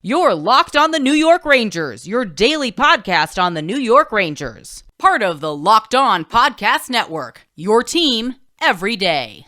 You're Locked on the New York Rangers, your daily podcast on the New York Rangers. Part of the Locked On Podcast Network, your team every day.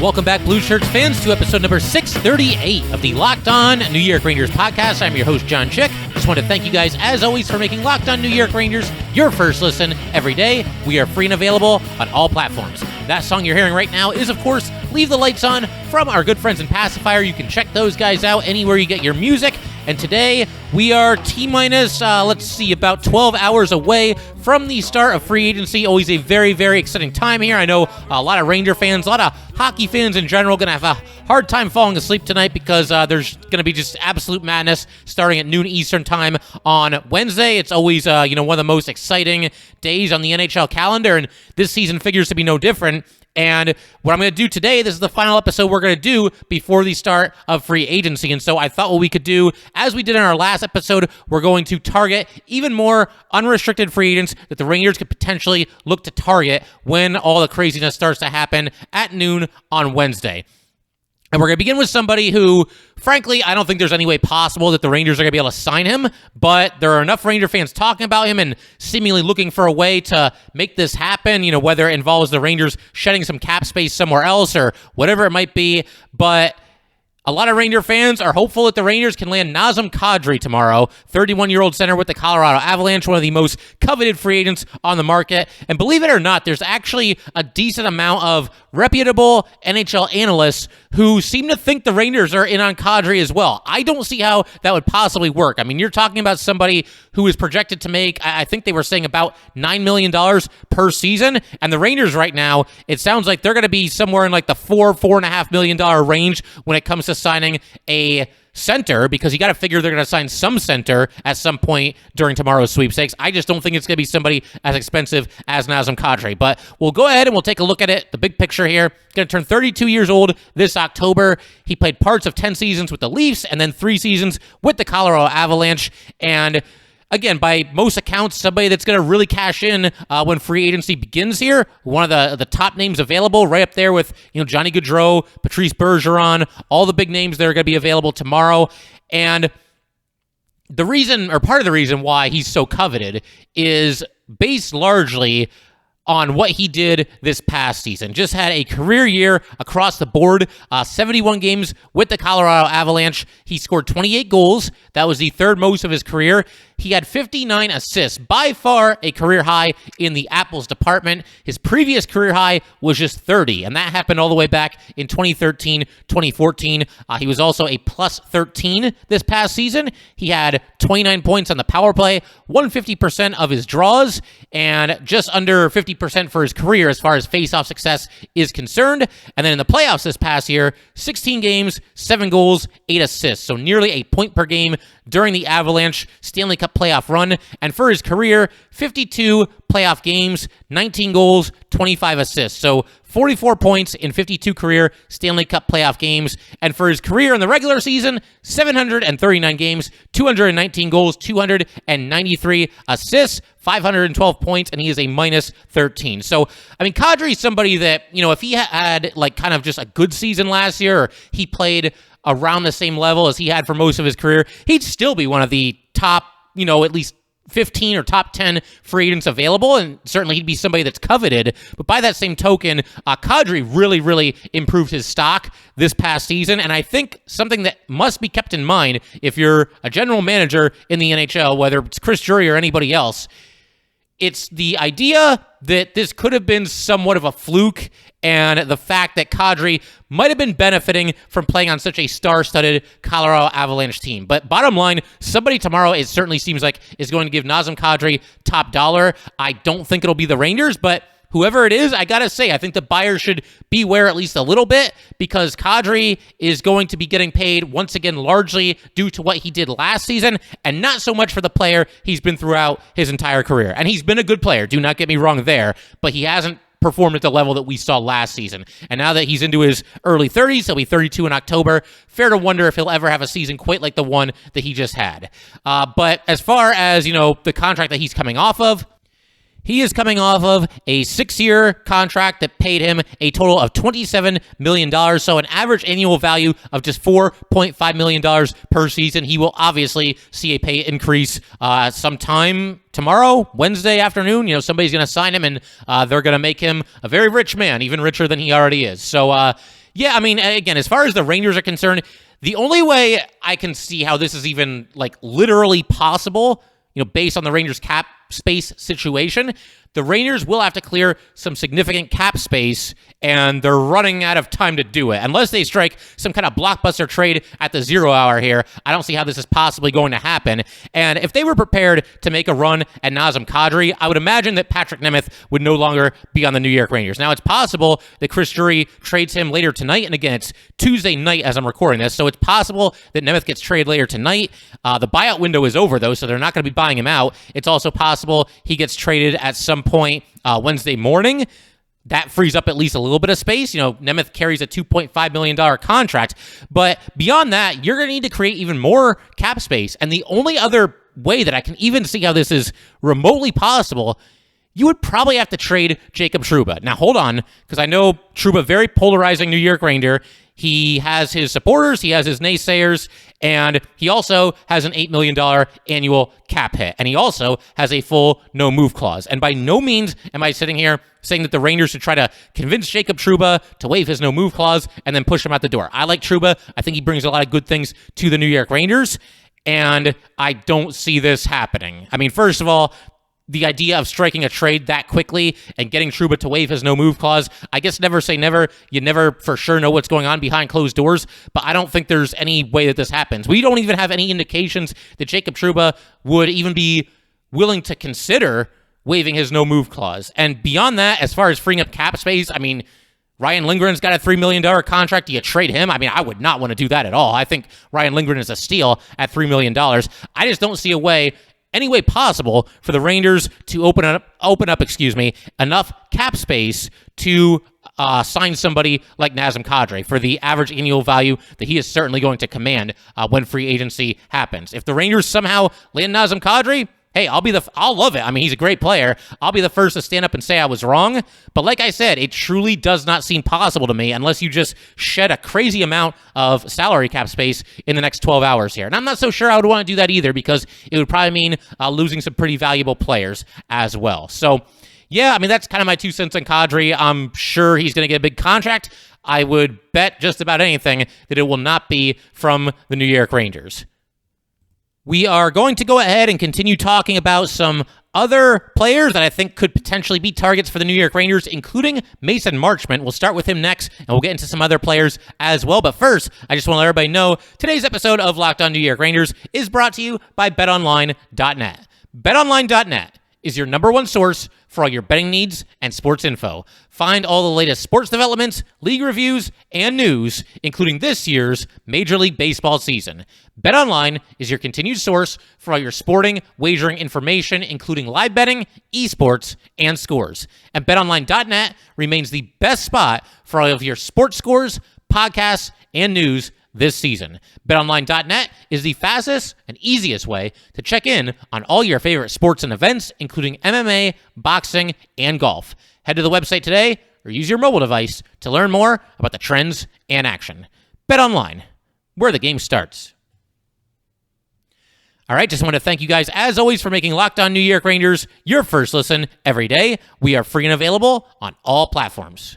Welcome back, Blue Shirts fans, to episode number 638 of the Locked On New York Rangers podcast. I'm your host, John Chick. Just want to thank you guys, as always, for making Locked On New York Rangers your first listen every day. We are free and available on all platforms. That song you're hearing right now is, of course, Leave the Lights On from our good friends in Passafire. You can check those guys out anywhere you get your music. And today, we are T-minus, about 12 hours away from the start of free agency. Always a very, very exciting time here. I know a lot of Ranger fans, a lot of hockey fans in general, going to have a hard time falling asleep tonight because there's going to be just absolute madness starting at noon Eastern time on Wednesday. It's always, one of the most exciting days on the NHL calendar, and this season figures to be no different. And what I'm going to do today, this is the final episode we're going to do before the start of free agency. And so I thought what we could do, as we did in our last episode, we're going to target even more unrestricted free agents that the Rangers could potentially look to target when all the craziness starts to happen at noon on Wednesday. And we're going to begin with somebody who, frankly, I don't think there's any way possible that the Rangers are going to be able to sign him, but there are enough Ranger fans talking about him and seemingly looking for a way to make this happen, whether it involves the Rangers shedding some cap space somewhere else or whatever it might be. But a lot of Ranger fans are hopeful that the Rangers can land Nazem Kadri tomorrow, 31-year-old center with the Colorado Avalanche, one of the most coveted free agents on the market. And believe it or not, there's actually a decent amount of reputable NHL analysts who seem to think the Rangers are in on Kadri as well. I don't see how that would possibly work. I mean, you're talking about somebody who is projected to make, I think they were saying about $9 million per season, and the Rangers right now, it sounds like they're going to be somewhere in like the $4.5 million range when it comes to signing a center, because you got to figure they're going to sign some center at some point during tomorrow's sweepstakes. I just don't think it's going to be somebody as expensive as Nazem Kadri, but we'll go ahead and we'll take a look at it. The big picture here, going to turn 32 years old this October. He played parts of 10 seasons with the Leafs and then 3 seasons with the Colorado Avalanche, and again, by most accounts, somebody that's going to really cash in when free agency begins here. One of the top names available, right up there with Johnny Gaudreau, Patrice Bergeron, all the big names that are going to be available tomorrow. And the reason, or part of the reason why he's so coveted is based largely on what he did this past season. Just had a career year across the board, 71 games with the Colorado Avalanche. He scored 28 goals. That was the third most of his career. He had 59 assists, by far a career high in the Apples department. His previous career high was just 30, and that happened all the way back in 2013, 2014. He was also a plus 13 this past season. He had 29 points on the power play, 150% of his draws, and just under 50% for his career as far as face-off success is concerned. And then in the playoffs this past year, 16 games, 7 goals, 8 assists, so nearly a point per game during the Avalanche Stanley Cup playoff run. And for his career, 52 playoff games, 19 goals, 25 assists. So 44 points in 52 career Stanley Cup playoff games. And for his career in the regular season, 739 games, 219 goals, 293 assists, 512 points, and he is a minus 13. So, I mean, Kadri is somebody that, if he had kind of just a good season last year, or he played around the same level as he had for most of his career, he'd still be one of the top, at least 15 or top 10 free agents available, and certainly he'd be somebody that's coveted. But by that same token, Kadri really, really improved his stock this past season, and I think something that must be kept in mind if you're a general manager in the NHL, whether it's Chris Drury or anybody else, it's the idea that this could have been somewhat of a fluke, and the fact that Kadri might have been benefiting from playing on such a star-studded Colorado Avalanche team. But bottom line, somebody tomorrow, it certainly seems like, is going to give Nazem Kadri top dollar. I don't think it'll be the Rangers, but whoever it is, I gotta say, I think the buyers should beware at least a little bit, because Kadri is going to be getting paid once again largely due to what he did last season, and not so much for the player he's been throughout his entire career. And he's been a good player, do not get me wrong there, but he hasn't performed at the level that we saw last season. And now that he's into his early 30s, he'll be 32 in October, fair to wonder if he'll ever have a season quite like the one that he just had. But as far as, the contract that he's coming off of, he is coming off of a 6-year contract that paid him a total of $27 million, so an average annual value of just $4.5 million per season. He will obviously see a pay increase sometime tomorrow, Wednesday afternoon. Somebody's going to sign him, and they're going to make him a very rich man, even richer than he already is. So, again, as far as the Rangers are concerned, the only way I can see how this is even, literally possible, based on the Rangers cap space situation, the Rangers will have to clear some significant cap space, and they're running out of time to do it. Unless they strike some kind of blockbuster trade at the 0 hour here, I don't see how this is possibly going to happen. And if they were prepared to make a run at Nazem Kadri, I would imagine that Patrick Nemeth would no longer be on the New York Rangers. Now, it's possible that Chris Drury trades him later tonight, and again, it's Tuesday night as I'm recording this, so it's possible that Nemeth gets traded later tonight. The buyout window is over, though, so they're not going to be buying him out. It's also possible he gets traded at some point Wednesday morning. That frees up at least a little bit of space. Nemeth carries a $2.5 million contract. But beyond that, you're going to need to create even more cap space. And the only other way that I can even see how this is remotely possible, you would probably have to trade Jacob Trouba. Now, hold on, because I know Trouba, very polarizing New York Ranger. He has his supporters, he has his naysayers, and he also has an $8 million annual cap hit. And he also has a full no-move clause. And by no means am I sitting here saying that the Rangers should try to convince Jacob Trouba to waive his no-move clause and then push him out the door. I like Trouba. I think he brings a lot of good things to the New York Rangers, and I don't see this happening. I mean, first of all, the idea of striking a trade that quickly and getting Trouba to waive his no-move clause, I guess never say never. You never for sure know what's going on behind closed doors, but I don't think there's any way that this happens. We don't even have any indications that Jacob Trouba would even be willing to consider waiving his no-move clause. And beyond that, as far as freeing up cap space, I mean, Ryan Lindgren's got a $3 million contract. Do you trade him? I mean, I would not want to do that at all. I think Ryan Lindgren is a steal at $3 million. I just don't see any way possible for the Rangers to open up enough cap space to sign somebody like Nazem Kadri for the average annual value that he is certainly going to command when free agency happens. If the Rangers somehow land Nazem Kadri, hey, I'll love it. I mean, he's a great player. I'll be the first to stand up and say I was wrong. But like I said, it truly does not seem possible to me unless you just shed a crazy amount of salary cap space in the next 12 hours here. And I'm not so sure I would want to do that either, because it would probably mean losing some pretty valuable players as well. So, yeah, I mean, that's kind of my 2 cents on Kadri. I'm sure he's going to get a big contract. I would bet just about anything that it will not be from the New York Rangers. We are going to go ahead and continue talking about some other players that I think could potentially be targets for the New York Rangers, including Mason Marchment. We'll start with him next, and we'll get into some other players as well. But first, I just want to let everybody know today's episode of Locked On New York Rangers is brought to you by BetOnline.net. BetOnline.net is your number one source for all your betting needs and sports info. Find all the latest sports developments, league reviews, and news, including this year's Major League Baseball season. BetOnline is your continued source for all your sporting wagering information, including live betting, esports, and scores. And BetOnline.net remains the best spot for all of your sports scores, podcasts, and news this season. BetOnline.net is the fastest and easiest way to check in on all your favorite sports and events, including MMA, boxing, and golf. Head to the website today or use your mobile device to learn more about the trends and action. BetOnline, where the game starts. All right, just want to thank you guys, as always, for making Locked On New York Rangers your first listen every day. We are free and available on all platforms.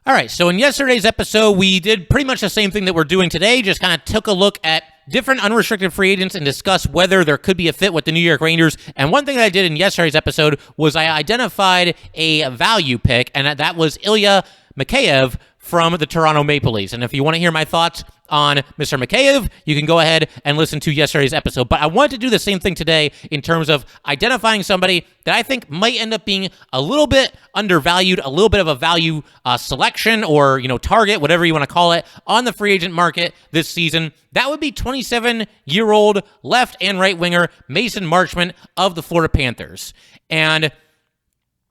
All right, so in yesterday's episode, we did pretty much the same thing that we're doing today, just kind of took a look at different unrestricted free agents and discussed whether there could be a fit with the New York Rangers. And one thing that I did in yesterday's episode was I identified a value pick, and that was Ilya Mikheyev from the Toronto Maple Leafs. And if you want to hear my thoughts on Mr. Mikheyev, you can go ahead and listen to yesterday's episode. But I wanted to do the same thing today in terms of identifying somebody that I think might end up being a little bit undervalued, a little bit of a value selection or, target, whatever you want to call it, on the free agent market this season. That would be 27-year-old left and right winger Mason Marchment of the Florida Panthers. And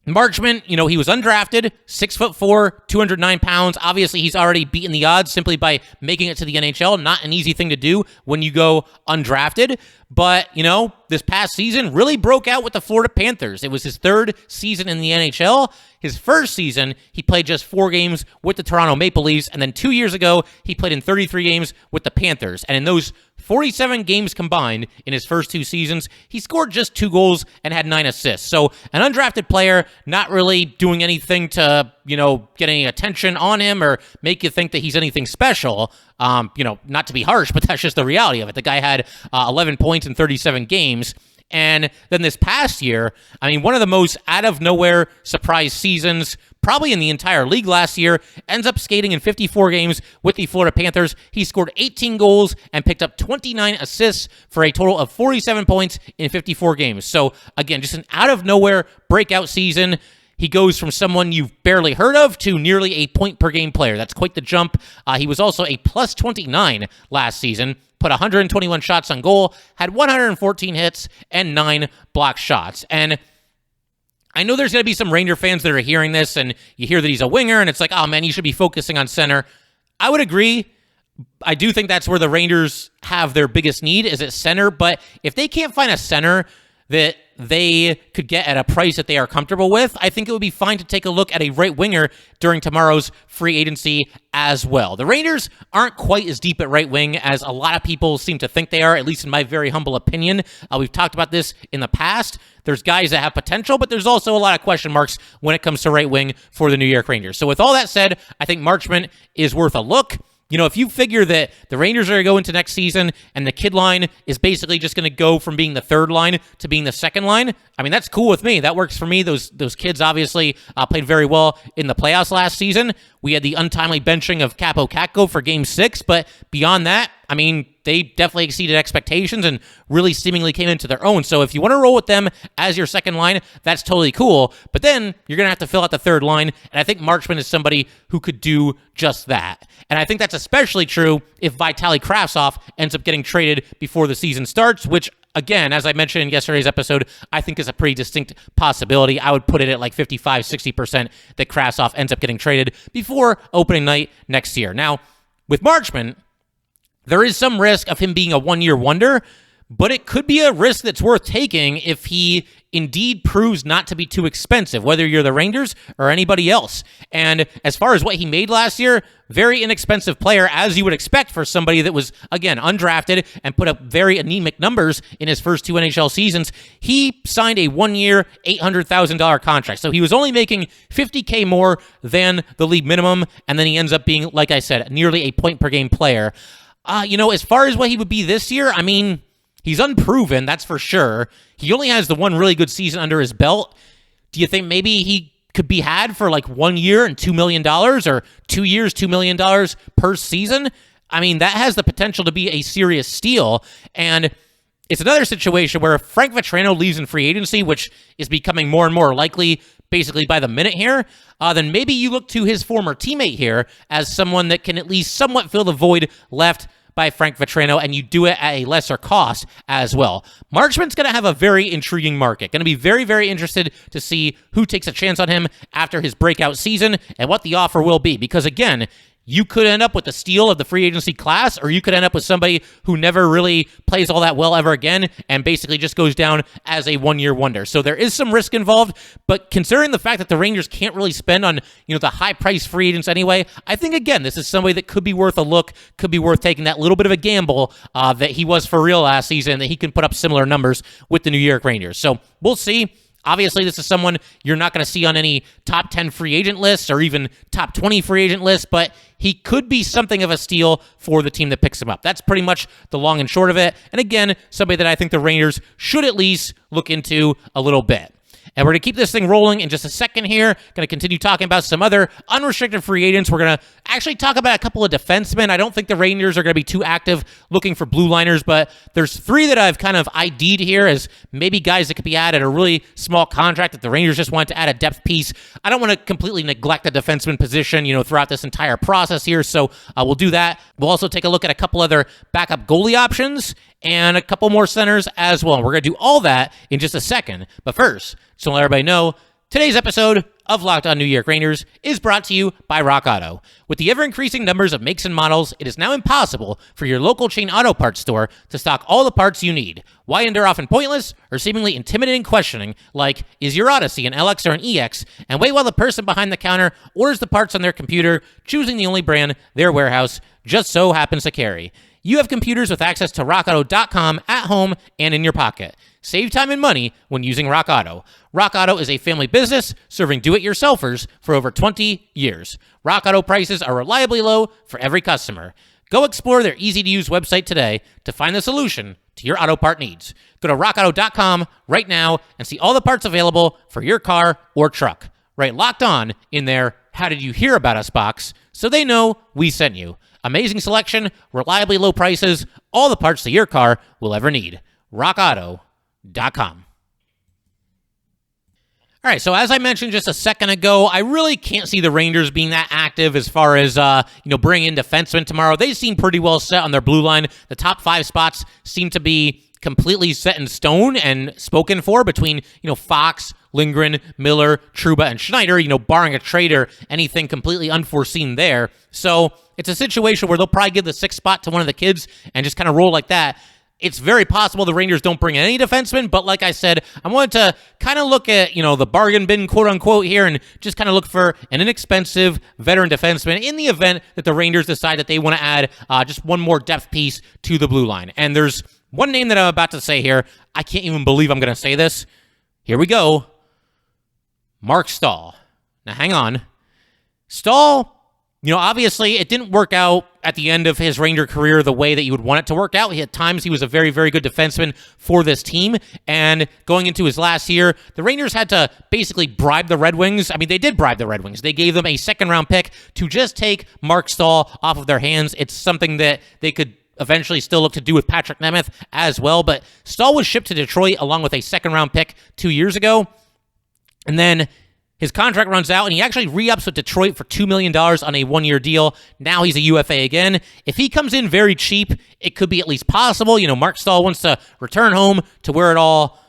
Marchment, he was undrafted, 6'4", 209 pounds. Obviously, he's already beaten the odds simply by making it to the NHL. Not an easy thing to do when you go undrafted. But, this past season really broke out with the Florida Panthers. It was his third season in the NHL. His first season, he played just 4 games with the Toronto Maple Leafs. And then 2 years ago, he played in 33 games with the Panthers. And in those 47 games combined in his first 2 seasons, he scored just 2 goals and had 9 assists. So an undrafted player, not really doing anything to, get any attention on him or make you think that he's anything special. Not to be harsh, but that's just the reality of it. The guy had 11 points in 37 games. And then this past year, one of the most out-of-nowhere surprise seasons probably in the entire league last year, ends up skating in 54 games with the Florida Panthers. He scored 18 goals and picked up 29 assists for a total of 47 points in 54 games. So, again, just an out-of-nowhere breakout season. He goes from someone you've barely heard of to nearly a point-per-game player. That's quite the jump. He was also a plus 29 last season, put 121 shots on goal, had 114 hits, and 9 blocked shots. And I know there's going to be some Ranger fans that are hearing this, and you hear that he's a winger, and it's like, oh, man, you should be focusing on center. I would agree. I do think that's where the Rangers have their biggest need, is at center. But if they can't find a center that they could get at a price that they are comfortable with, I think it would be fine to take a look at a right winger during tomorrow's free agency as well. The Rangers aren't quite as deep at right wing as a lot of people seem to think they are, at least in my very humble opinion. We've talked about this in the past. There's guys that have potential, but there's also a lot of question marks when it comes to right wing for the New York Rangers. So with all that said, I think Marchment is worth a look. You know, if you figure that the Rangers are going to go into next season and the kid line is basically just going to go from being the third line to being the second line, I mean, that's cool with me. That works for me. Those kids obviously played very well in the playoffs last season. We had the untimely benching of Capo Catco for Game 6, but beyond that, I mean, they definitely exceeded expectations and really seemingly came into their own. So if you want to roll with them as your second line, that's totally cool. But then you're going to have to fill out the third line, and I think Marchment is somebody who could do just that. And I think that's especially true if Vitaly Kravtsov ends up getting traded before the season starts, which, again, as I mentioned in yesterday's episode, I think is a pretty distinct possibility. I would put it at like 55-60% that Kravtsov ends up getting traded before opening night next year. Now, with Marchment, there is some risk of him being a one-year wonder, but it could be a risk that's worth taking if he indeed proves not to be too expensive, whether you're the Rangers or anybody else. And as far as what he made last year, very inexpensive player, as you would expect for somebody that was, again, undrafted and put up very anemic numbers in his first 2 NHL seasons. He signed a 1-year, $800,000 contract. So he was only making $50K more than the league minimum, and then he ends up being, like I said, nearly a point-per-game player. As far as what he would be this year, I mean, he's unproven, that's for sure. He only has the one really good season under his belt. Do you think maybe he could be had for like 1 year and $2 million, or 2 years, $2 million per season? I mean, that has the potential to be a serious steal. And it's another situation where if Frank Vatrano leaves in free agency, which is becoming more and more likely basically by the minute here, then maybe you look to his former teammate here as someone that can at least somewhat fill the void left by Frank Vatrano, and you do it at a lesser cost as well. Marchment's going to have a very intriguing market. Going to be very, very interested to see who takes a chance on him after his breakout season and what the offer will be. Because again, you could end up with the steal of the free agency class, or you could end up with somebody who never really plays all that well ever again and basically just goes down as a one-year wonder. So there is some risk involved, but considering the fact that the Rangers can't really spend on, the high-priced free agents anyway, I think, again, this is somebody that could be worth a look, could be worth taking that little bit of a gamble that he was for real last season, that he can put up similar numbers with the New York Rangers. So we'll see. Obviously, this is someone you're not going to see on any top 10 free agent lists or even top 20 free agent lists, but he could be something of a steal for the team that picks him up. That's pretty much the long and short of it. And again, somebody that I think the Rangers should at least look into a little bit. And we're going to keep this thing rolling in just a second here. Going to continue talking about some other unrestricted free agents. We're going to actually talk about a couple of defensemen. I don't think the Rangers are going to be too active looking for blue liners, but there's 3 that I've kind of ID'd here as maybe guys that could be had at a really small contract that the Rangers just want to add a depth piece. I don't want to completely neglect the defenseman position, throughout this entire process here, so we'll do that. We'll also take a look at a couple other backup goalie options and a couple more centers as well. We're going to do all that in just a second. But first, just to let everybody know, Today's episode of Locked On New York Rangers is brought to you by Rock Auto. With the ever-increasing numbers of makes and models, it is now impossible for your local chain auto parts store to stock all the parts you need. Why endure often pointless or seemingly intimidating questioning like, is your Odyssey an LX or an EX? And wait while the person behind the counter orders the parts on their computer, choosing the only brand their warehouse just so happens to carry. You have computers with access to rockauto.com at home and in your pocket. Save time and money when using Rock Auto. Rock Auto is a family business serving do-it-yourselfers for over 20 years. Rock Auto prices are reliably low for every customer. Go explore their easy-to-use website today to find the solution to your auto part needs. Go to rockauto.com right now and see all the parts available for your car or truck. Right, Locked On in their How Did You Hear About Us box so they know we sent you. Amazing selection, reliably low prices, all the parts that your car will ever need. rockauto.com. All right, so as I mentioned just a second ago, I really can't see the Rangers being that active as far as, bringing in defensemen tomorrow. They seem pretty well set on their blue line. The top 5 spots seem to be completely set in stone and spoken for between, Fox, Lindgren, Miller, Trouba, and Schneider, barring a trade or anything completely unforeseen there. So it's a situation where they'll probably give the 6th spot to one of the kids and just kind of roll like that. It's very possible the Rangers don't bring any defensemen, but like I said, I wanted to kind of look at, the bargain bin, quote-unquote, here and just kind of look for an inexpensive veteran defenseman in the event that the Rangers decide that they want to add just one more depth piece to the blue line. And there's one name that I'm about to say here. I can't even believe I'm going to say this. Here we go. Marc Staal. Now, hang on. Staal, obviously it didn't work out at the end of his Ranger career the way that you would want it to work out. At times, he was a very, very good defenseman for this team. And going into his last year, the Rangers had to basically bribe the Red Wings. I mean, they did bribe the Red Wings. They gave them a second-round pick to just take Marc Staal off of their hands. It's something that they could eventually still look to do with Patrick Nemeth as well. But Staal was shipped to Detroit along with a second-round pick 2 years ago. And then his contract runs out, and he actually re-ups with Detroit for $2 million on a one-year deal. Now he's a UFA again. If he comes in very cheap, it could be at least possible. Marc Staal wants to return home to where it all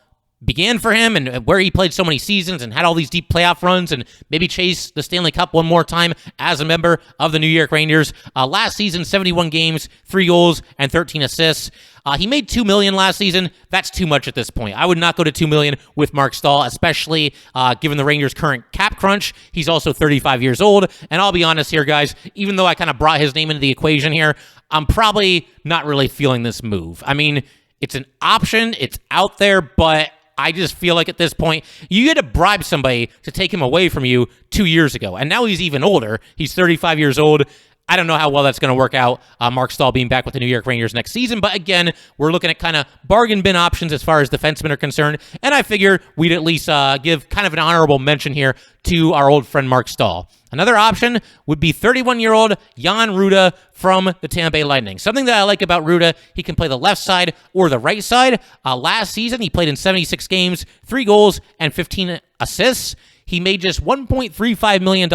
began for him and where he played so many seasons and had all these deep playoff runs and maybe chase the Stanley Cup one more time as a member of the New York Rangers. Last season, 71 games, 3 goals, and 13 assists. He made $2 million last season. That's too much at this point. I would not go to $2 million with Marc Staal, especially given the Rangers' current cap crunch. He's also 35 years old. And I'll be honest here, guys, even though I kind of brought his name into the equation here, I'm probably not really feeling this move. I mean, it's an option. It's out there, but I just feel like at this point, you had to bribe somebody to take him away from you 2 years ago. And now he's even older. He's 35 years old. I don't know how well that's going to work out, Marc Staal being back with the New York Rangers next season. But again, we're looking at kind of bargain bin options as far as defensemen are concerned. And I figured we'd at least give kind of an honorable mention here to our old friend Marc Staal. Another option would be 31-year-old Jan Rutta from the Tampa Bay Lightning. Something that I like about Rutta, he can play the left side or the right side. Last season, he played in 76 games, 3 goals, and 15 assists. He made just $1.35 million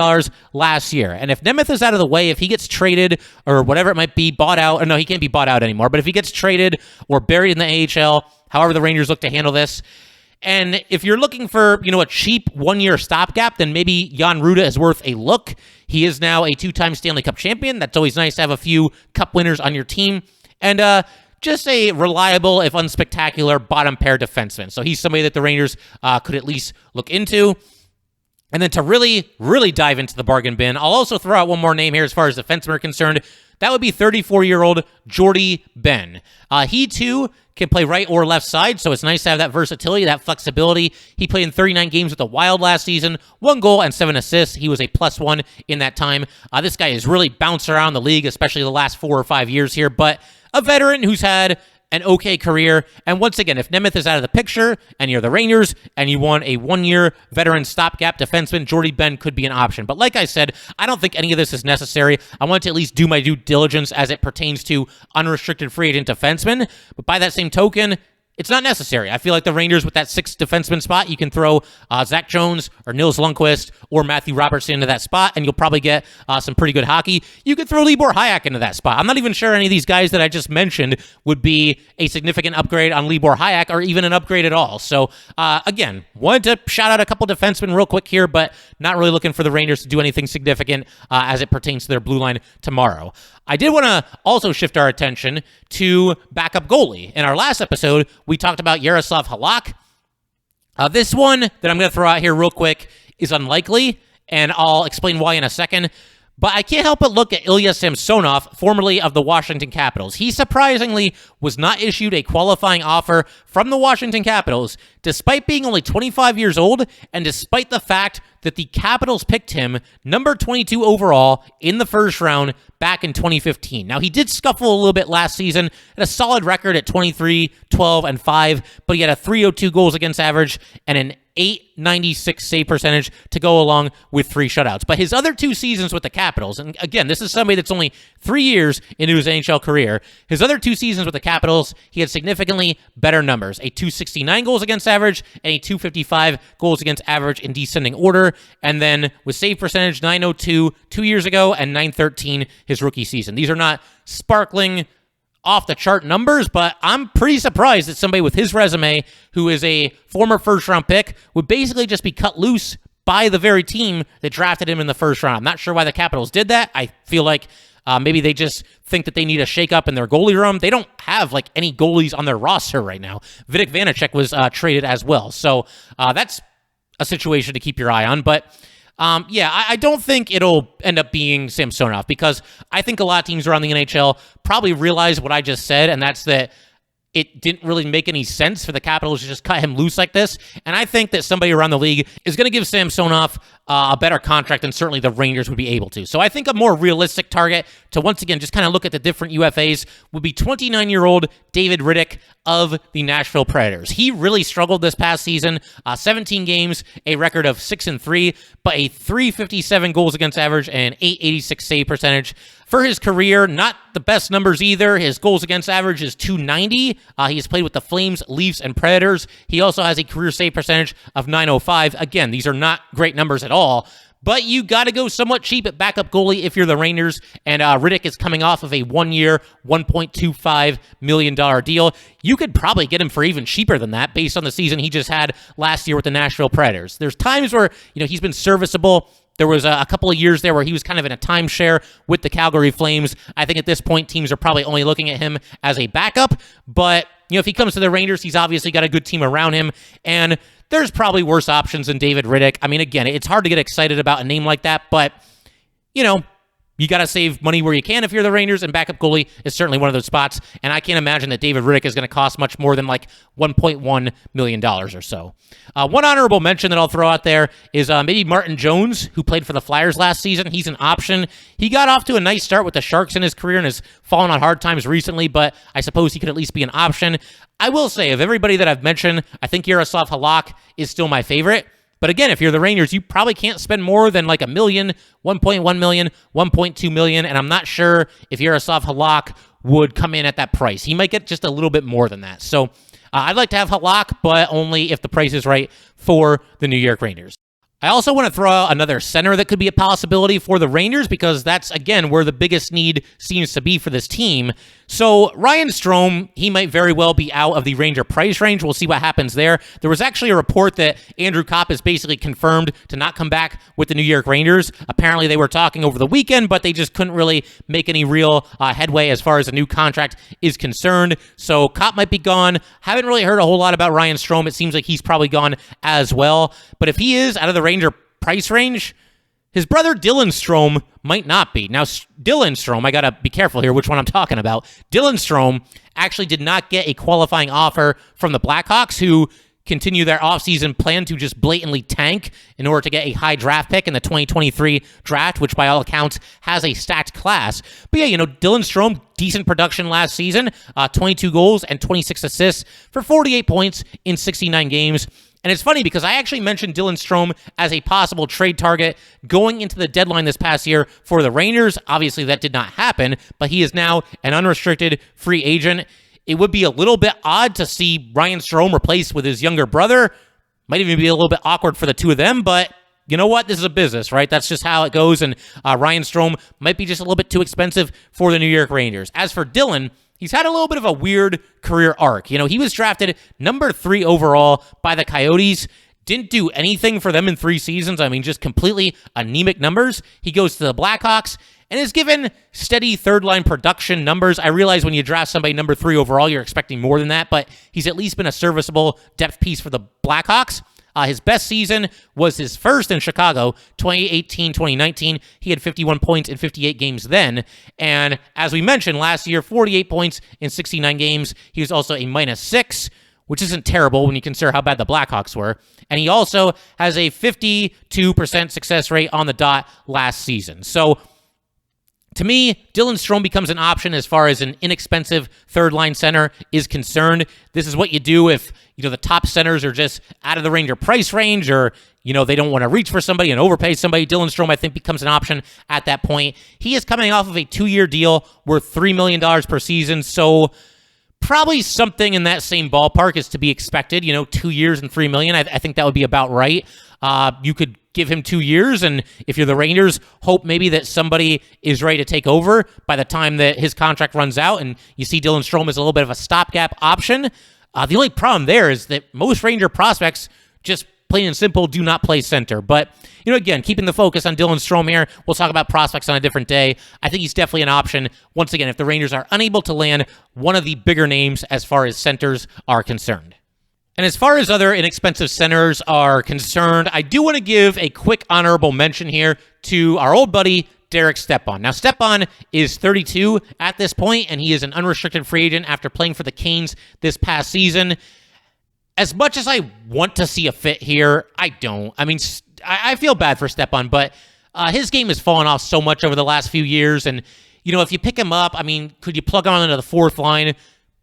last year. And if Nemeth is out of the way, if he gets traded or whatever it might be, bought out, or no, he can't be bought out anymore, but if he gets traded or buried in the AHL, however the Rangers look to handle this, and if you're looking for, a cheap one-year stopgap, then maybe Jan Rutta is worth a look. He is now a 2-time Stanley Cup champion. That's always nice to have a few cup winners on your team. And just a reliable, if unspectacular, bottom pair defenseman. So he's somebody that the Rangers could at least look into. And then to really, really dive into the bargain bin, I'll also throw out one more name here as far as defensemen are concerned. That would be 34-year-old Jordie Benn. He, too, can play right or left side, so it's nice to have that versatility, that flexibility. He played in 39 games with the Wild last season, 1 goal and 7 assists. He was a +1 in that time. This guy has really bounced around the league, especially the last 4 or 5 years here, but a veteran who's had an okay career. And once again, if Nemeth is out of the picture and you're the Rangers and you want a one-year veteran stopgap defenseman, Jordie Benn could be an option. But like I said, I don't think any of this is necessary. I want to at least do my due diligence as it pertains to unrestricted free agent defensemen. But by that same token, it's not necessary. I feel like the Rangers, with that sixth defenseman spot, you can throw Zach Jones or Nils Lundqvist or Matthew Robertson into that spot, and you'll probably get some pretty good hockey. You could throw Libor Hájek into that spot. I'm not even sure any of these guys that I just mentioned would be a significant upgrade on Libor Hájek or even an upgrade at all. So, again, wanted to shout out a couple defensemen real quick here, but not really looking for the Rangers to do anything significant as it pertains to their blue line tomorrow. I did want to also shift our attention to backup goalie. In our last episode, we talked about Yaroslav Halak. This one that I'm going to throw out here real quick is unlikely, and I'll explain why in a second. But I can't help but look at Ilya Samsonov, formerly of the Washington Capitals. He surprisingly was not issued a qualifying offer from the Washington Capitals, despite being only 25 years old, and despite the fact that the Capitals picked him number 22 overall in the first round back in 2015. Now, he did scuffle a little bit last season, had a solid record at 23, 12, and 5, but he had a 302 goals against average and an 896 save percentage to go along with 3 shutouts. But his other 2 seasons with the Capitals, and again, this is somebody that's only 3 years into his NHL career, his other 2 seasons with the Capitals, he had significantly better numbers, a 269 goals against average and a 255 goals against average in descending order, and then with save percentage 902 2 years ago and 913 his rookie season. These are not sparkling off-the-chart numbers, but I'm pretty surprised that somebody with his resume, who is a former first-round pick, would basically just be cut loose by the very team that drafted him in the first round. I'm not sure why the Capitals did that. I feel like maybe they just think that they need a shake-up in their goalie room. They don't have any goalies on their roster right now. Vitek Vanacek was traded as well, so that's a situation to keep your eye on, but I don't think it'll end up being Samsonov, because I think a lot of teams around the NHL probably realize what I just said, and that's that it didn't really make any sense for the Capitals to just cut him loose like this. And I think that somebody around the league is going to give Samsonov a better contract than certainly the Rangers would be able to. So I think a more realistic target to, once again, just kind of look at the different UFAs would be 29-year-old David Rittich of the Nashville Predators. He really struggled this past season. 17 games, a record of 6-3, but a 357 goals against average and 886 save percentage. For his career, not the best numbers either. His goals against average is 290. He has played with the Flames, Leafs, and Predators. He also has a career save percentage of 905. Again, these are not great numbers at all, but you got to go somewhat cheap at backup goalie if you're the Rangers, and Rittich is coming off of a 1-year, $1.25 million deal. You could probably get him for even cheaper than that based on the season he just had last year with the Nashville Predators. There's times where he's been serviceable. There was a couple of years there where he was kind of in a timeshare with the Calgary Flames. I think at this point, teams are probably only looking at him as a backup. But, if he comes to the Rangers, he's obviously got a good team around him. And there's probably worse options than David Rittich. I mean, again, it's hard to get excited about a name like that. But, you got to save money where you can if you're the Rangers, and backup goalie is certainly one of those spots. And I can't imagine that David Rittich is going to cost much more than $1.1 million or so. One honorable mention that I'll throw out there is maybe Martin Jones, who played for the Flyers last season. He's an option. He got off to a nice start with the Sharks in his career and has fallen on hard times recently, but I suppose he could at least be an option. I will say, of everybody that I've mentioned, I think Yaroslav Halak is still my favorite. But again, if you're the Rangers, you probably can't spend more than $1 million, $1.1 million, $1.2 million, and I'm not sure if Yaroslav Halak would come in at that price. He might get just a little bit more than that. So I'd like to have Halak, but only if the price is right for the New York Rangers. I also want to throw out another center that could be a possibility for the Rangers, because that's, again, where the biggest need seems to be for this team. So Ryan Strome, he might very well be out of the Ranger price range. We'll see what happens there. There was actually a report that Andrew Kopp is basically confirmed to not come back with the New York Rangers. Apparently they were talking over the weekend, but they just couldn't really make any real headway as far as a new contract is concerned. So Kopp might be gone. Haven't really heard a whole lot about Ryan Strome. It seems like he's probably gone as well. But if he is out of the Ranger price range, his brother Dylan Strome might not be. Now, Dylan Strome, I got to be careful here which one I'm talking about. Dylan Strome actually did not get a qualifying offer from the Blackhawks, who continue their offseason plan to just blatantly tank in order to get a high draft pick in the 2023 draft, which by all accounts has a stacked class. But yeah, Dylan Strome, decent production last season, 22 goals and 26 assists for 48 points in 69 games. And it's funny because I actually mentioned Dylan Strome as a possible trade target going into the deadline this past year for the Rangers. Obviously, that did not happen, but he is now an unrestricted free agent. It would be a little bit odd to see Ryan Strome replaced with his younger brother. Might even be a little bit awkward for the two of them, but you know what? This is a business, right? That's just how it goes, and Ryan Strome might be just a little bit too expensive for the New York Rangers. As for Dylan, he's had a little bit of a weird career arc. He was drafted number 3 overall by the Coyotes. Didn't do anything for them in 3 seasons. Just completely anemic numbers. He goes to the Blackhawks and is given steady third-line production numbers. I realize when you draft somebody number 3 overall, you're expecting more than that, but he's at least been a serviceable depth piece for the Blackhawks. His best season was his first in Chicago, 2018-2019. He had 51 points in 58 games then. And as we mentioned, last year, 48 points in 69 games. He was also a -6, which isn't terrible when you consider how bad the Blackhawks were. And he also has a 52% success rate on the dot last season. So to me, Dylan Strome becomes an option as far as an inexpensive third-line center is concerned. This is what you do if the top centers are just out of the Ranger price range, or they don't want to reach for somebody and overpay somebody. Dylan Strome, I think, becomes an option at that point. He is coming off of a 2-year deal worth $3 million per season, so probably something in that same ballpark is to be expected. 2 years and $3 million. I think that would be about right. You could give him 2 years, and if you're the Rangers, hope maybe that somebody is ready to take over by the time that his contract runs out, and you see Dylan Strome as a little bit of a stopgap option. The only problem there is that most Ranger prospects just plain and simple do not play center. But, again, keeping the focus on Dylan Strome here, we'll talk about prospects on a different day. I think he's definitely an option, once again, if the Rangers are unable to land one of the bigger names as far as centers are concerned. And as far as other inexpensive centers are concerned, I do want to give a quick honorable mention here to our old buddy, Derek Stepan. Now, Stepan is 32 at this point, and he is an unrestricted free agent after playing for the Canes this past season. As much as I want to see a fit here, I don't. I feel bad for Stepan, but his game has fallen off so much over the last few years, and, if you pick him up, could you plug him into the fourth line?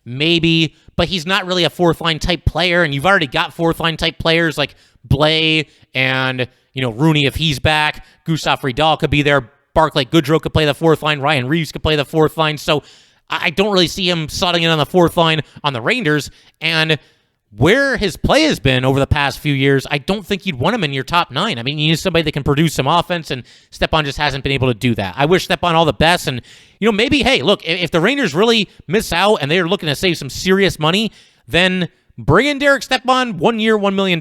Maybe, but he's not really a fourth-line type player, and you've already got fourth-line type players like Blais and, Rooney if he's back. Gustav Friedel could be there. Barclay Goodrow could play the fourth line. Ryan Reeves could play the fourth line. So I don't really see him slotting in on the fourth line on the Rangers, and where his play has been over the past few years, I don't think you'd want him in your top 9. You need somebody that can produce some offense, and Stepan just hasn't been able to do that. I wish Stepan all the best, and, maybe, hey, look, if the Rangers really miss out and they're looking to save some serious money, then bring in Derek Stepan, 1 year, $1 million.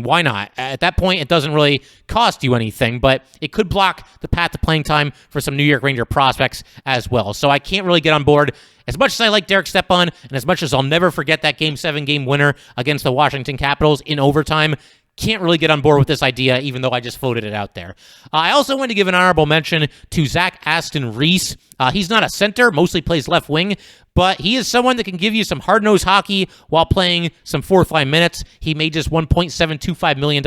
Why not? At that point, it doesn't really cost you anything, but it could block the path to playing time for some New York Ranger prospects as well. So I can't really get on board. As much as I like Derek Stepan, and as much as I'll never forget that Game 7 game winner against the Washington Capitals in overtime, can't really get on board with this idea, even though I just floated it out there. I also want to give an honorable mention to Zach Aston Reese. He's not a center, mostly plays left wing, but he is someone that can give you some hard-nosed hockey while playing some fourth-line minutes. He made just $1.725 million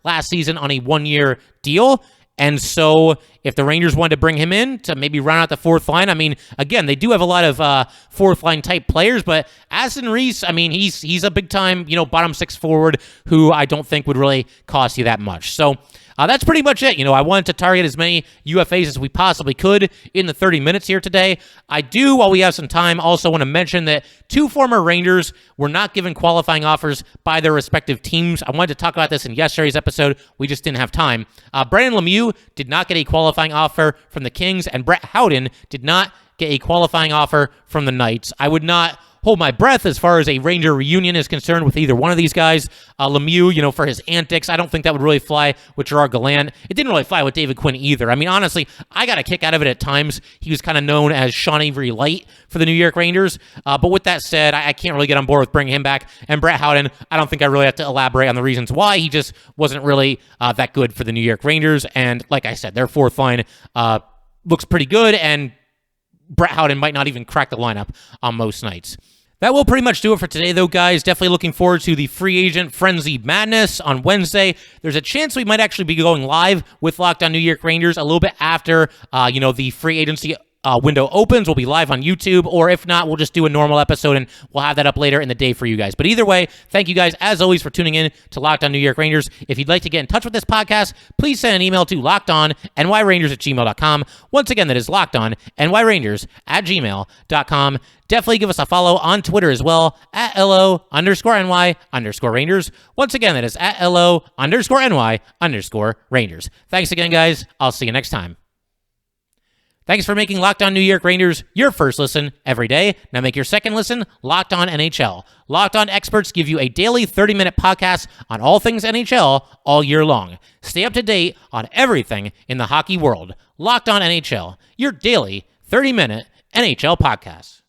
last season on a 1-year deal. And so if the Rangers wanted to bring him in to maybe round out the fourth line, again, they do have a lot of fourth-line type players, but Aston Reese, he's a big-time, bottom six forward who I don't think would really cost you that much. So that's pretty much it. I wanted to target as many UFAs as we possibly could in the 30 minutes here today. I do, while we have some time, also want to mention that 2 former Rangers were not given qualifying offers by their respective teams. I wanted to talk about this in yesterday's episode. We just didn't have time. Brandon Lemieux did not get a qualifying offer from the Kings, and Brett Howden did not get a qualifying offer from the Knights. I would not hold my breath as far as a Ranger reunion is concerned with either one of these guys. Lemieux, for his antics, I don't think that would really fly with Gerard Gallant. It didn't really fly with David Quinn either. Honestly, I got a kick out of it at times. He was kind of known as Sean Avery Light for the New York Rangers. But with that said, I can't really get on board with bringing him back. And Brett Howden, I don't think I really have to elaborate on the reasons why. He just wasn't really that good for the New York Rangers. And like I said, their fourth line looks pretty good, and Brett Howden might not even crack the lineup on most nights. That will pretty much do it for today, though, guys. Definitely looking forward to the free agent frenzy madness on Wednesday. There's a chance we might actually be going live with Locked On New York Rangers a little bit after, the free agency window opens, we'll be live on YouTube, or if not, we'll just do a normal episode and we'll have that up later in the day for you guys. But either way, thank you guys, as always, for tuning in to Locked On New York Rangers. If you'd like to get in touch with this podcast, please send an email to lockedonnyrangers@gmail.com. Once again, that is lockedonnyrangers@gmail.com. Definitely give us a follow on Twitter as well, at LO_NY_Rangers. Once again, that is at LO_NY_Rangers. Thanks again, guys. I'll see you next time. Thanks for making Locked On New York Rangers your first listen every day. Now make your second listen Locked On NHL. Locked On experts give you a daily 30-minute podcast on all things NHL all year long. Stay up to date on everything in the hockey world. Locked On NHL, your daily 30-minute NHL podcast.